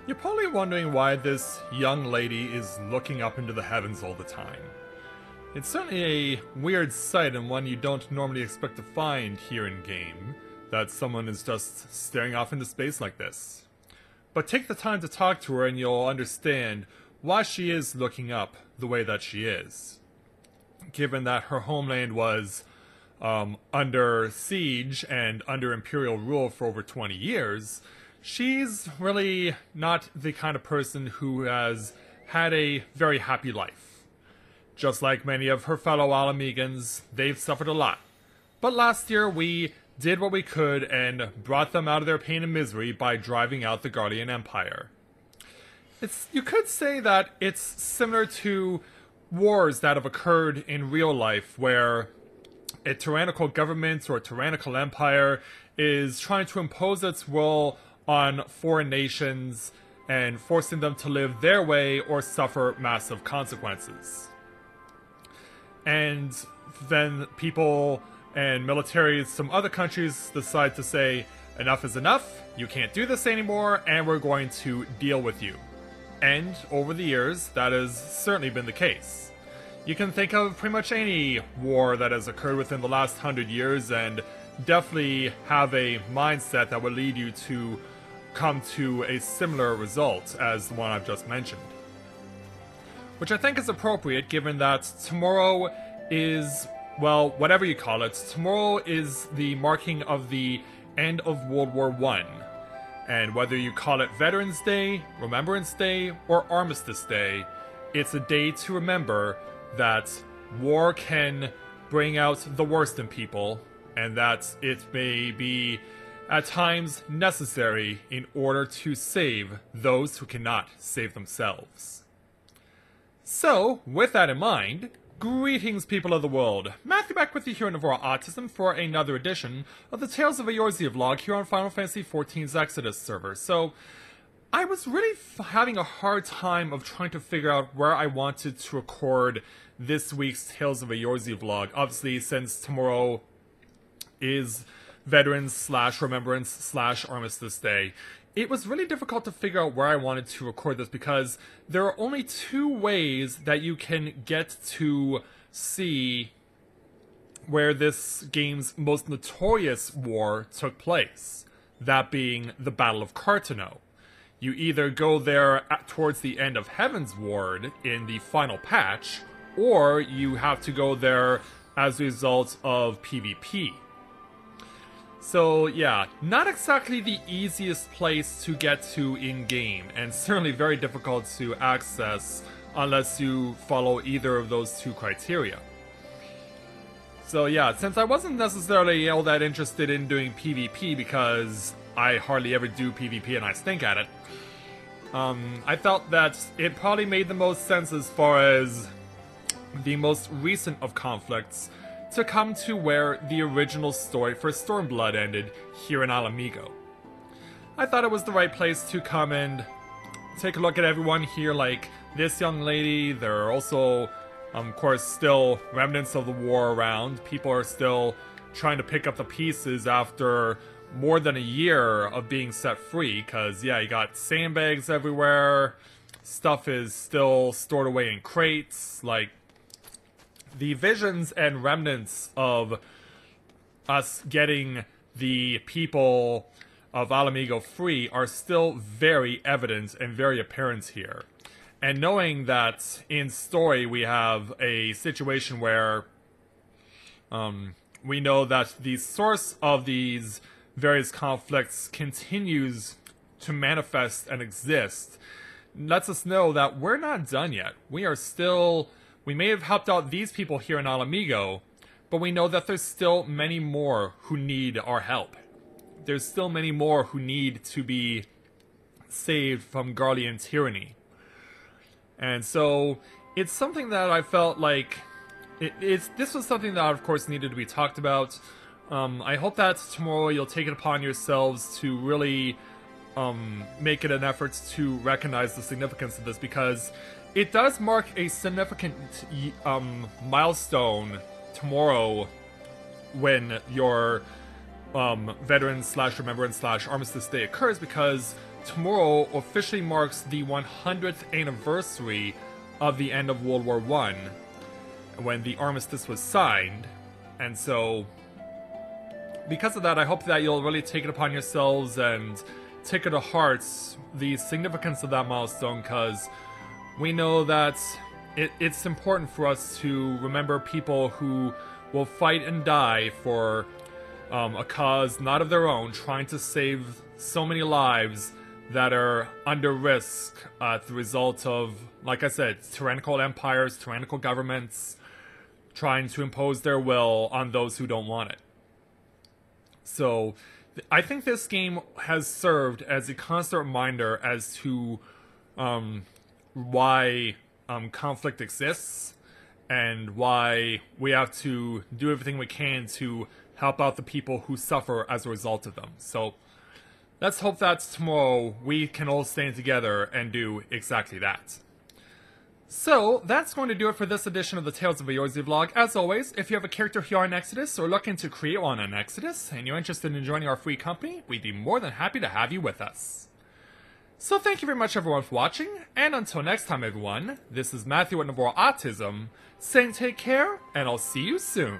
You're probably wondering why this young lady is looking up into the heavens all the time. It's certainly a weird sight and one you don't normally expect to find here in game, that someone is just staring off into space like this. But take the time to talk to her and you'll understand why she is looking up the way that she is. Given that her homeland was under siege and under imperial rule for over 20 years, she's really not the kind of person who has had a very happy life. Just like many of her fellow Alamegans, they've suffered a lot. But last year we did what we could and brought them out of their pain and misery by driving out the Guardian Empire. You could say that it's similar to wars that have occurred in real life, where a tyrannical government or a tyrannical empire is trying to impose its will on foreign nations and forcing them to live their way or suffer massive consequences. And then people and militaries from other countries decide to say, enough is enough, you can't do this anymore, and we're going to deal with you. And over the years, that has certainly been the case. You can think of pretty much any war that has occurred within the last 100 years and definitely have a mindset that would lead you to come to a similar result as the one I've just mentioned. Which I think is appropriate given that tomorrow is, well, whatever you call it, tomorrow is the marking of the end of World War I. And whether you call it Veterans Day, Remembrance Day, or Armistice Day, it's a day to remember that war can bring out the worst in people, and that it may be at times necessary in order to save those who cannot save themselves. So, with that in mind, greetings, people of the world. Matthew back with you here in Eorzea Autism for another edition of the Tales of Eorzea vlog here on Final Fantasy XIV's Exodus server. So, I was really having a hard time of trying to figure out where I wanted to record this week's Tales of Eorzea vlog. Obviously, since tomorrow is Veterans/Remembrance/Armistice Day, it was really difficult to figure out where I wanted to record this because there are only two ways that you can get to see where this game's most notorious war took place, that being the Battle of Cartano. You either go there towards the end of Heaven's Ward in the final patch, or you have to go there as a result of PvP. So yeah, not exactly the easiest place to get to in-game, and certainly very difficult to access unless you follow either of those two criteria. So yeah, since I wasn't necessarily all that interested in doing PvP because I hardly ever do PvP and I stink at it, I felt that it probably made the most sense as far as the most recent of conflicts to come to where the original story for Stormblood ended, here in Alamigo. I thought it was the right place to come and take a look at everyone here, like this young lady. There are also, of course, still remnants of the war around. People are still trying to pick up the pieces after more than a year of being set free, because, yeah, you got sandbags everywhere, stuff is still stored away in crates, like, the visions and remnants of us getting the people of Alamigo free are still very evident and very apparent here. And knowing that in story we have a situation where we know that the source of these various conflicts continues to manifest and exist, lets us know that we're not done yet. We may have helped out these people here in Alamigo, but we know that there's still many more who need our help. There's still many more who need to be saved from Garlean tyranny. And so, it's something that I felt like, this was something that of course needed to be talked about. I hope that tomorrow you'll take it upon yourselves to really make it an effort to recognize the significance of this, because it does mark a significant milestone tomorrow when your Veterans/Remembrance/Armistice Day occurs, because tomorrow officially marks the 100th anniversary of the end of World War I, when the armistice was signed. And so, because of that, I hope that you'll really take it upon yourselves and take it to heart, the significance of that milestone, because we know that it's important for us to remember people who will fight and die for a cause not of their own, trying to save so many lives that are under risk as the result of, like I said, tyrannical empires, tyrannical governments trying to impose their will on those who don't want it. So I think this game has served as a constant reminder as to why conflict exists, and why we have to do everything we can to help out the people who suffer as a result of them. So let's hope that tomorrow we can all stand together and do exactly that. So that's going to do it for this edition of the Tales of Eorzea vlog. As always, if you have a character here on Exodus, or looking to create one on Exodus, and you're interested in joining our free company, we'd be more than happy to have you with us. So thank you very much everyone for watching, and until next time everyone, this is Matthew at Navarre Autism, saying take care, and I'll see you soon.